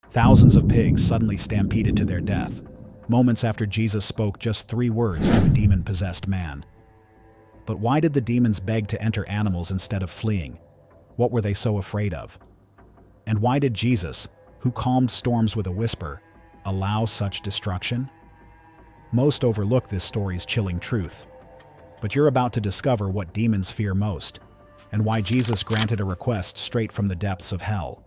Thousands of pigs suddenly stampeded to their death, moments after Jesus spoke just 3 words to a demon-possessed man. But why did the demons beg to enter animals instead of fleeing? What were they so afraid of? And why did Jesus, who calmed storms with a whisper, allow such destruction? Most overlook this story's chilling truth. But you're about to discover what demons fear most, and why Jesus granted a request straight from the depths of hell.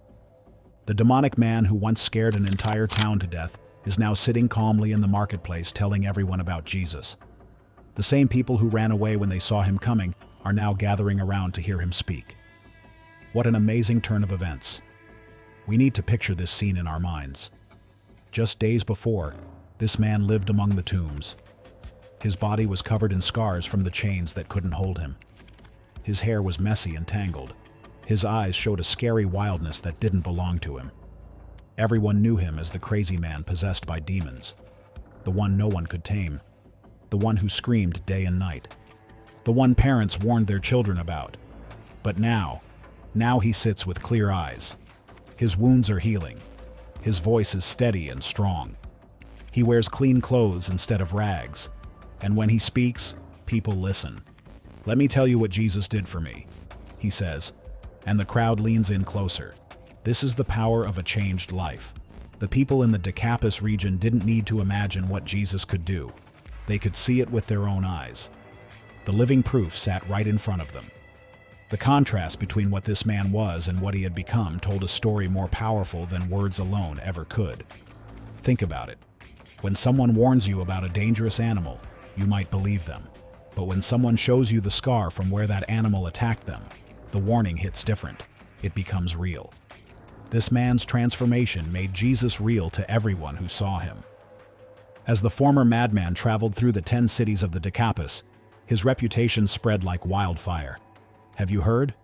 The demonic man who once scared an entire town to death is now sitting calmly in the marketplace telling everyone about Jesus. The same people who ran away when they saw him coming are now gathering around to hear him speak. What an amazing turn of events. We need to picture this scene in our minds. Just days before, this man lived among the tombs. His body was covered in scars from the chains that couldn't hold him. His hair was messy and tangled. His eyes showed a scary wildness that didn't belong to him. Everyone knew him as the crazy man possessed by demons, the one no one could tame, the one who screamed day and night, the one parents warned their children about. But now he sits with clear eyes. His wounds are healing. His voice is steady and strong. He wears clean clothes instead of rags, and when he speaks, people listen. "Let me tell you what Jesus did for me," he says, and the crowd leans in closer. This is the power of a changed life. The people in the Decapolis region didn't need to imagine what Jesus could do. They could see it with their own eyes. The living proof sat right in front of them. The contrast between what this man was and what he had become told a story more powerful than words alone ever could. Think about it. When someone warns you about a dangerous animal, you might believe them. But when someone shows you the scar from where that animal attacked them, the warning hits different. It becomes real. This man's transformation made Jesus real to everyone who saw him. As the former madman traveled through the 10 cities of the Decapolis, his reputation spread like wildfire. Have you heard?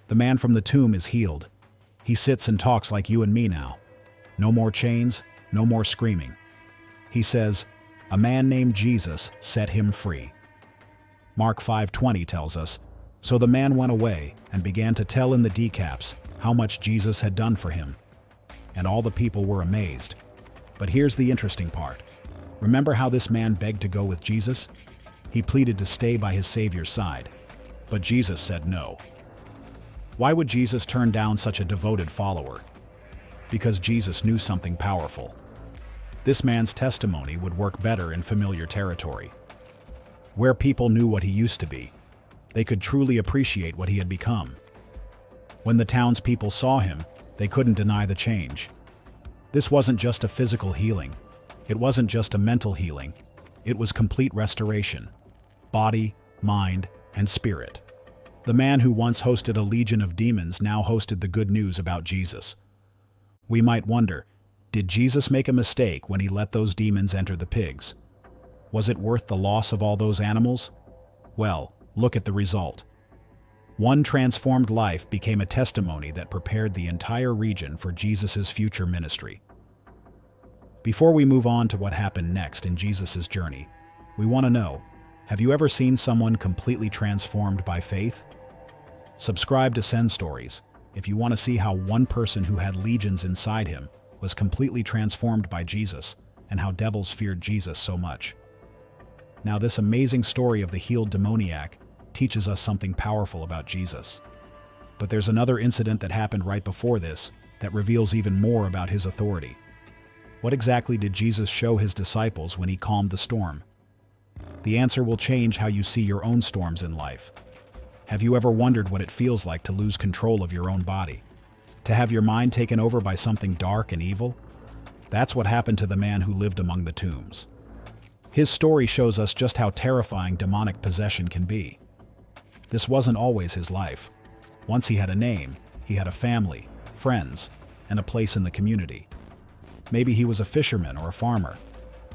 The man from the tomb is healed. He sits and talks like you and me now. No more chains, no more screaming. He says, "A man named Jesus set him free." Mark 5:20 tells us, "So the man went away and began to tell in the Decapolis how much Jesus had done for him. And all the people were amazed." But here's the interesting part. Remember how this man begged to go with Jesus? He pleaded to stay by his Savior's side. But Jesus said no. Why would Jesus turn down such a devoted follower? Because Jesus knew something powerful. This man's testimony would work better in familiar territory. Where people knew what he used to be, they could truly appreciate what he had become. When the townspeople saw him, they couldn't deny the change. This wasn't just a physical healing. It wasn't just a mental healing. It was complete restoration. Body, mind, and spirit. The man who once hosted a legion of demons now hosted the good news about Jesus. We might wonder, did Jesus make a mistake when he let those demons enter the pigs? Was it worth the loss of all those animals? Well, look at the result. One transformed life became a testimony that prepared the entire region for Jesus' future ministry. Before we move on to what happened next in Jesus' journey, we want to know, have you ever seen someone completely transformed by faith? Subscribe to Send Stories if you want to see how one person who had legions inside him was completely transformed by Jesus and how devils feared Jesus so much. Now, this amazing story of the healed demoniac teaches us something powerful about Jesus. But there's another incident that happened right before this that reveals even more about his authority. What exactly did Jesus show his disciples when he calmed the storm? The answer will change how you see your own storms in life. Have you ever wondered what it feels like to lose control of your own body? To have your mind taken over by something dark and evil? That's what happened to the man who lived among the tombs. His story shows us just how terrifying demonic possession can be. This wasn't always his life. Once he had a name, he had a family, friends, and a place in the community. Maybe he was a fisherman or a farmer.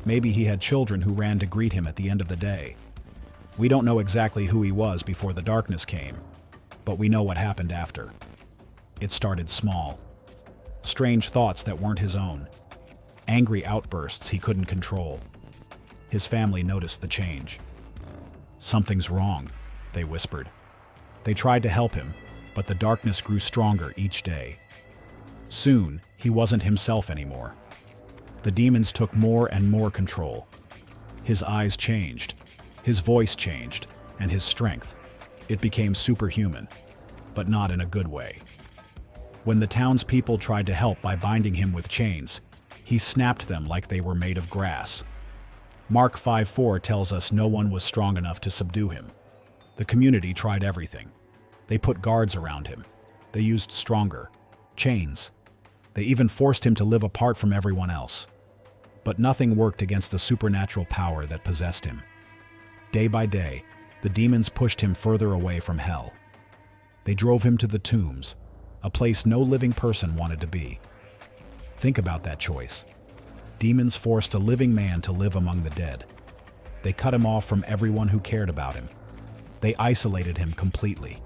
Maybe he had children who ran to greet him at the end of the day. We don't know exactly who he was before the darkness came, but we know what happened after. It started small. Strange thoughts that weren't his own. Angry outbursts he couldn't control. His family noticed the change. "Something's wrong," they whispered. They tried to help him, but the darkness grew stronger each day. Soon, he wasn't himself anymore. The demons took more and more control. His eyes changed, his voice changed, and his strength. It became superhuman, but not in a good way. When the townspeople tried to help by binding him with chains, he snapped them like they were made of grass. Mark 5:4 tells us no one was strong enough to subdue him. The community tried everything. They put guards around him. They used stronger chains. They even forced him to live apart from everyone else. But nothing worked against the supernatural power that possessed him. Day by day, the demons pushed him further away from hell. They drove him to the tombs, a place no living person wanted to be. Think about that choice. Demons forced a living man to live among the dead. They cut him off from everyone who cared about him. They isolated him completely.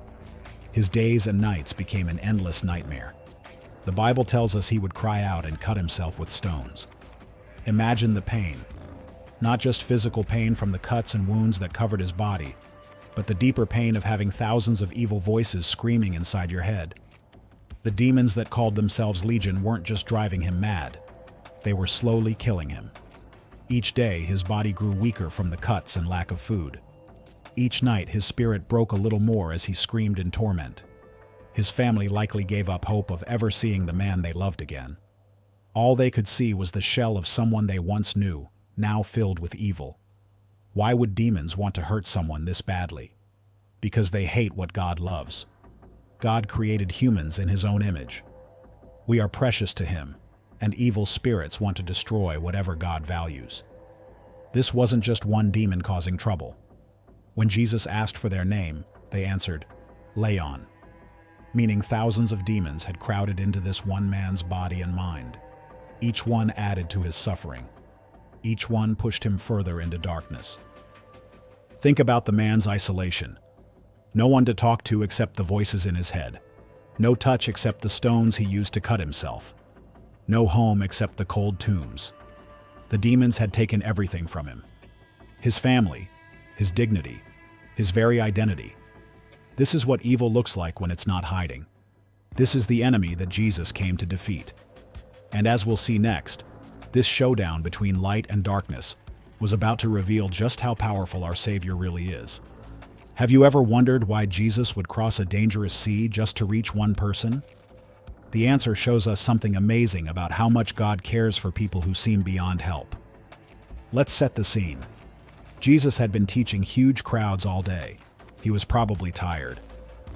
His days and nights became an endless nightmare. The Bible tells us he would cry out and cut himself with stones. Imagine the pain. Not just physical pain from the cuts and wounds that covered his body, but the deeper pain of having thousands of evil voices screaming inside your head. The demons that called themselves Legion weren't just driving him mad. They were slowly killing him. Each day, his body grew weaker from the cuts and lack of food. Each night, his spirit broke a little more as he screamed in torment. His family likely gave up hope of ever seeing the man they loved again. All they could see was the shell of someone they once knew, now filled with evil. Why would demons want to hurt someone this badly? Because they hate what God loves. God created humans in his own image. We are precious to him, and evil spirits want to destroy whatever God values. This wasn't just one demon causing trouble. When Jesus asked for their name, they answered, Leon, meaning thousands of demons had crowded into this one man's body and mind. Each one added to his suffering. Each one pushed him further into darkness. Think about the man's isolation. No one to talk to except the voices in his head. No touch except the stones he used to cut himself. No home except the cold tombs. The demons had taken everything from him. His family, his dignity, his very identity. This is what evil looks like when it's not hiding. This is the enemy that Jesus came to defeat. And as we'll see next, this showdown between light and darkness was about to reveal just how powerful our Savior really is. Have you ever wondered why Jesus would cross a dangerous sea just to reach one person? The answer shows us something amazing about how much God cares for people who seem beyond help. Let's set the scene. Jesus had been teaching huge crowds all day. He was probably tired.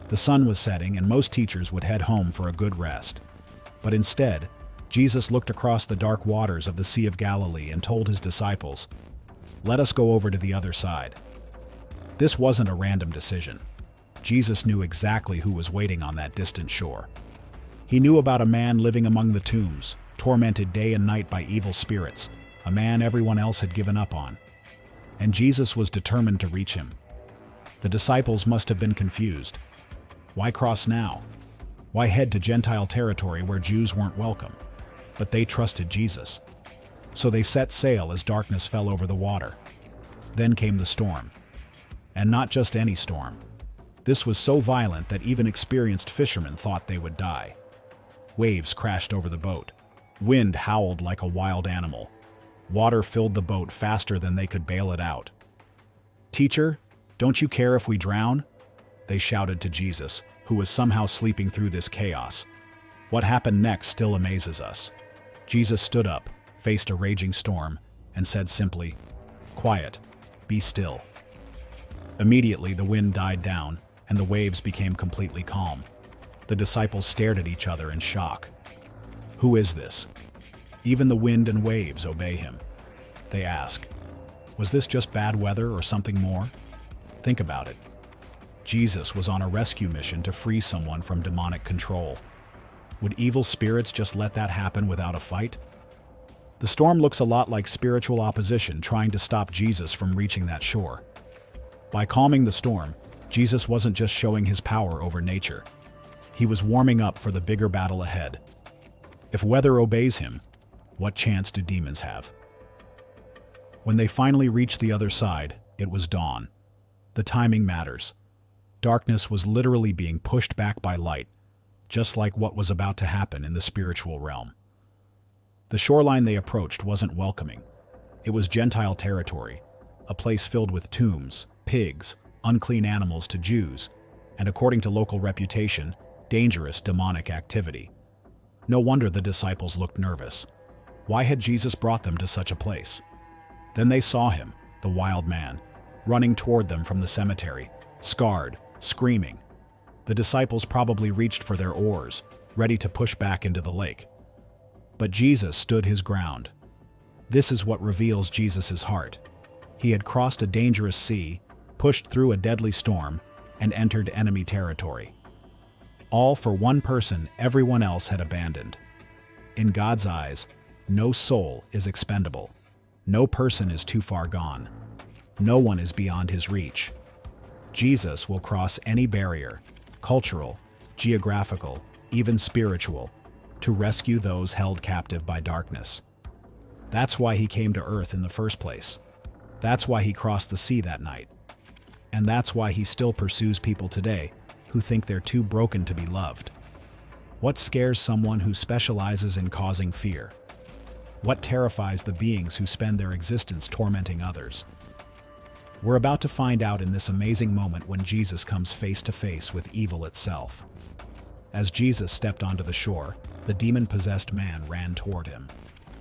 The sun was setting and most teachers would head home for a good rest. But instead, Jesus looked across the dark waters of the Sea of Galilee and told his disciples, "Let us go over to the other side." This wasn't a random decision. Jesus knew exactly who was waiting on that distant shore. He knew about a man living among the tombs, tormented day and night by evil spirits, a man everyone else had given up on. And Jesus was determined to reach him. The disciples must have been confused. Why cross now? Why head to Gentile territory where Jews weren't welcome? But they trusted Jesus. So they set sail as darkness fell over the water. Then came the storm. And not just any storm. This was so violent that even experienced fishermen thought they would die. Waves crashed over the boat. Wind howled like a wild animal. Water filled the boat faster than they could bail it out. "Teacher, don't you care if we drown?" they shouted to Jesus, who was somehow sleeping through this chaos. What happened next still amazes us. Jesus stood up, faced a raging storm, and said simply, "Quiet, be still." Immediately, the wind died down, and the waves became completely calm. The disciples stared at each other in shock. Who is this? Even the wind and waves obey him. They ask, was this just bad weather or something more? Think about it. Jesus was on a rescue mission to free someone from demonic control. Would evil spirits just let that happen without a fight? The storm looks a lot like spiritual opposition trying to stop Jesus from reaching that shore. By calming the storm, Jesus wasn't just showing his power over nature. He was warming up for the bigger battle ahead. If weather obeys him, what chance do demons have? When they finally reached the other side, it was dawn. The timing matters. Darkness was literally being pushed back by light. just like what was about to happen in the spiritual realm. The shoreline they approached wasn't welcoming. It was Gentile territory, a place filled with tombs, pigs, unclean animals to Jews, and according to local reputation, dangerous demonic activity. No wonder the disciples looked nervous. Why had Jesus brought them to such a place? Then they saw him, the wild man, running toward them from the cemetery, scarred, screaming. The disciples probably reached for their oars, ready to push back into the lake. But Jesus stood his ground. This is what reveals Jesus' heart. He had crossed a dangerous sea, pushed through a deadly storm, and entered enemy territory. All for one person everyone else had abandoned. In God's eyes, no soul is expendable. No person is too far gone. No one is beyond his reach. Jesus will cross any barrier, cultural, geographical, even spiritual, to rescue those held captive by darkness. That's why he came to earth in the first place. That's why he crossed the sea that night. And that's why he still pursues people today who think they're too broken to be loved. What scares someone who specializes in causing fear? What terrifies the beings who spend their existence tormenting others? We're about to find out in this amazing moment when Jesus comes face to face with evil itself. As Jesus stepped onto the shore, the demon-possessed man ran toward him.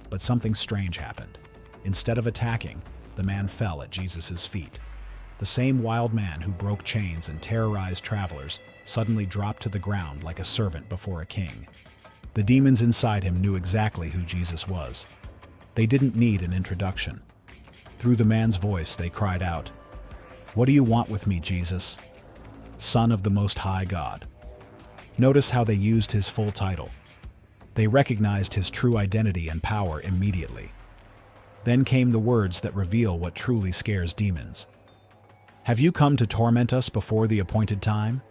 But something strange happened. Instead of attacking, the man fell at Jesus' feet. The same wild man who broke chains and terrorized travelers suddenly dropped to the ground like a servant before a king. The demons inside him knew exactly who Jesus was. They didn't need an introduction. Through the man's voice, they cried out, "What do you want with me, Jesus? Son of the Most High God." Notice how they used his full title. They recognized his true identity and power immediately. Then came the words that reveal what truly scares demons. "Have you come to torment us before the appointed time?"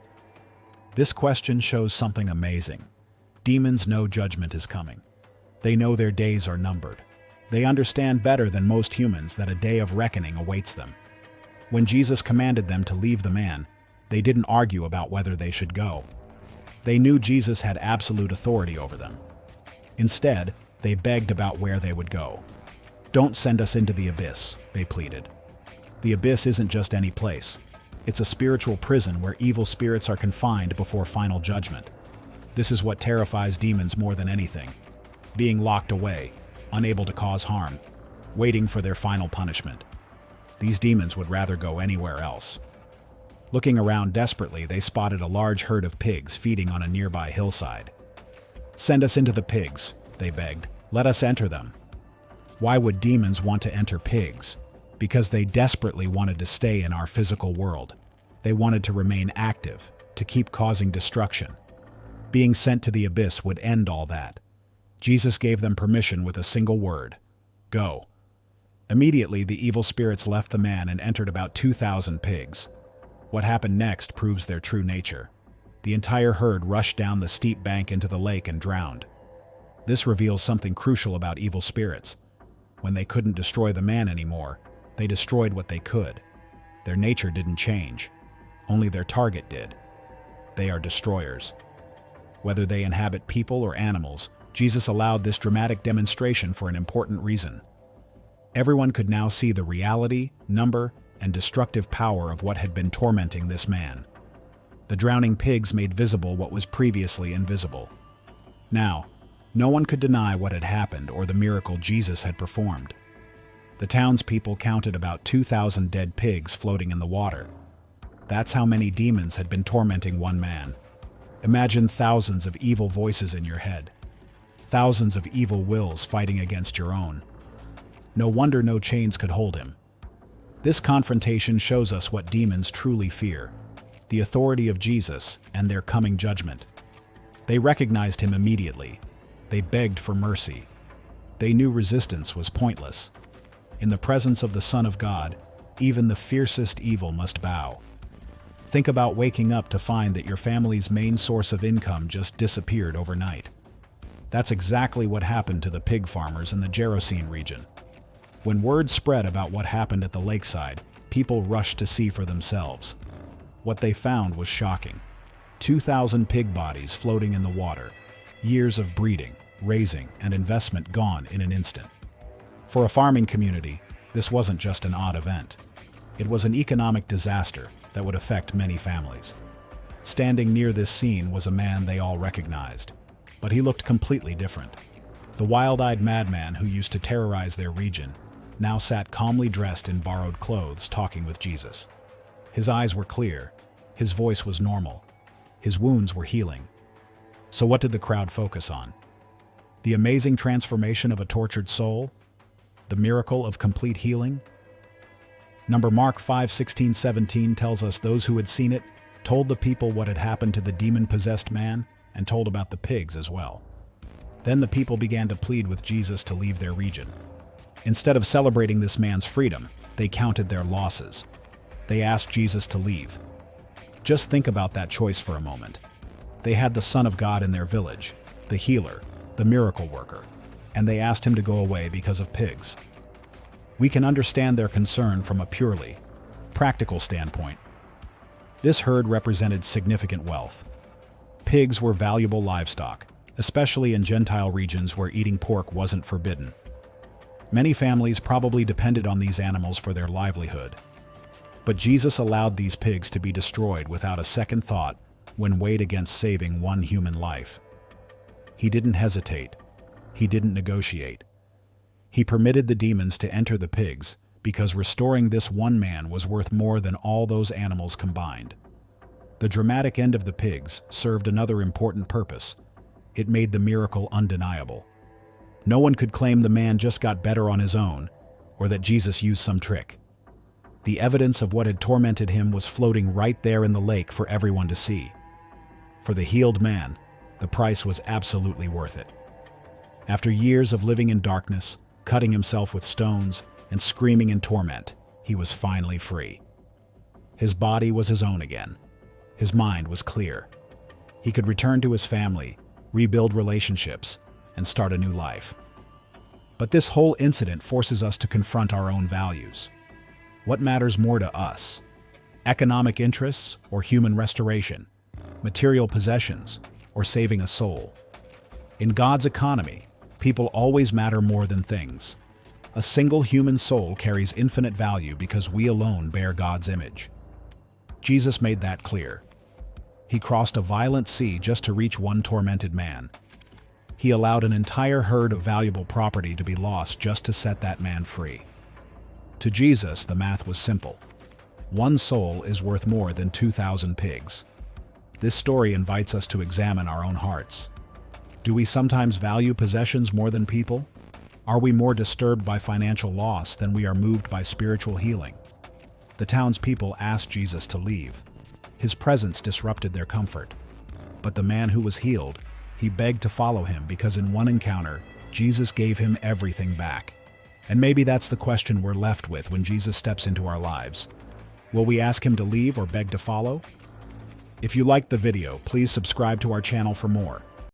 This question shows something amazing. Demons know judgment is coming. They know their days are numbered. They understand better than most humans that a day of reckoning awaits them. When Jesus commanded them to leave the man, they didn't argue about whether they should go. They knew Jesus had absolute authority over them. Instead, they begged about where they would go. "Don't send us into the abyss," they pleaded. The abyss isn't just any place. It's a spiritual prison where evil spirits are confined before final judgment. This is what terrifies demons more than anything. Being locked away, unable to cause harm, waiting for their final punishment. These demons would rather go anywhere else. Looking around desperately, they spotted a large herd of pigs feeding on a nearby hillside. "Send us into the pigs," they begged. "Let us enter them." Why would demons want to enter pigs? Because they desperately wanted to stay in our physical world. They wanted to remain active, to keep causing destruction. Being sent to the abyss would end all that. Jesus gave them permission with a single word: go. Immediately, the evil spirits left the man and entered about 2,000 pigs. What happened next proves their true nature. The entire herd rushed down the steep bank into the lake and drowned. This reveals something crucial about evil spirits. When they couldn't destroy the man anymore, they destroyed what they could. Their nature didn't change. Only their target did. They are destroyers. Whether they inhabit people or animals, Jesus allowed this dramatic demonstration for an important reason. Everyone could now see the reality, number, and destructive power of what had been tormenting this man. The drowning pigs made visible what was previously invisible. Now, no one could deny what had happened or the miracle Jesus had performed. The townspeople counted about 2,000 dead pigs floating in the water. That's how many demons had been tormenting one man. Imagine thousands of evil voices in your head. Thousands of evil wills fighting against your own. No wonder no chains could hold him. This confrontation shows us what demons truly fear: the authority of Jesus and their coming judgment. They recognized him immediately. They begged for mercy. They knew resistance was pointless. In the presence of the Son of God, even the fiercest evil must bow. Think about waking up to find that your family's main source of income just disappeared overnight. That's exactly what happened to the pig farmers in the Gerasene region. When word spread about what happened at the lakeside, people rushed to see for themselves. What they found was shocking. 2,000 pig bodies floating in the water. Years of breeding, raising, and investment gone in an instant. For a farming community, this wasn't just an odd event. It was an economic disaster that would affect many families. Standing near this scene was a man they all recognized, but he looked completely different. The wild-eyed madman who used to terrorize their region now sat calmly dressed in borrowed clothes talking with Jesus. His eyes were clear, his voice was normal, his wounds were healing. So what did the crowd focus on? The amazing transformation of a tortured soul? The miracle of complete healing? Mark 5:16-17 tells us those who had seen it told the people what had happened to the demon-possessed man and told about the pigs as well. Then the people began to plead with Jesus to leave their region. Instead of celebrating this man's freedom, they counted their losses. They asked Jesus to leave. Just think about that choice for a moment. They had the Son of God in their village, the healer, the miracle worker, and they asked him to go away because of pigs. We can understand their concern from a purely practical standpoint. This herd represented significant wealth. Pigs were valuable livestock, especially in Gentile regions where eating pork wasn't forbidden. Many families probably depended on these animals for their livelihood. But Jesus allowed these pigs to be destroyed without a second thought when weighed against saving one human life. He didn't hesitate. He didn't negotiate. He permitted the demons to enter the pigs because restoring this one man was worth more than all those animals combined. The dramatic end of the pigs served another important purpose. It made the miracle undeniable. No one could claim the man just got better on his own, or that Jesus used some trick. The evidence of what had tormented him was floating right there in the lake for everyone to see. For the healed man, the price was absolutely worth it. After years of living in darkness, cutting himself with stones, and screaming in torment, he was finally free. His body was his own again. His mind was clear. He could return to his family, rebuild relationships, and start a new life. But this whole incident forces us to confront our own values. What matters more to us? Economic interests or human restoration? Material possessions or saving a soul? In God's economy, people always matter more than things. A single human soul carries infinite value because we alone bear God's image. Jesus made that clear. He crossed a violent sea just to reach one tormented man. He allowed an entire herd of valuable property to be lost just to set that man free. To Jesus, the math was simple. One soul is worth more than 2,000 pigs. This story invites us to examine our own hearts. Do we sometimes value possessions more than people? Are we more disturbed by financial loss than we are moved by spiritual healing? The townspeople asked Jesus to leave. His presence disrupted their comfort. But the man who was healed, he begged to follow him because in one encounter, Jesus gave him everything back. And maybe that's the question we're left with when Jesus steps into our lives. Will we ask him to leave or beg to follow? If you liked the video, please subscribe to our channel for more.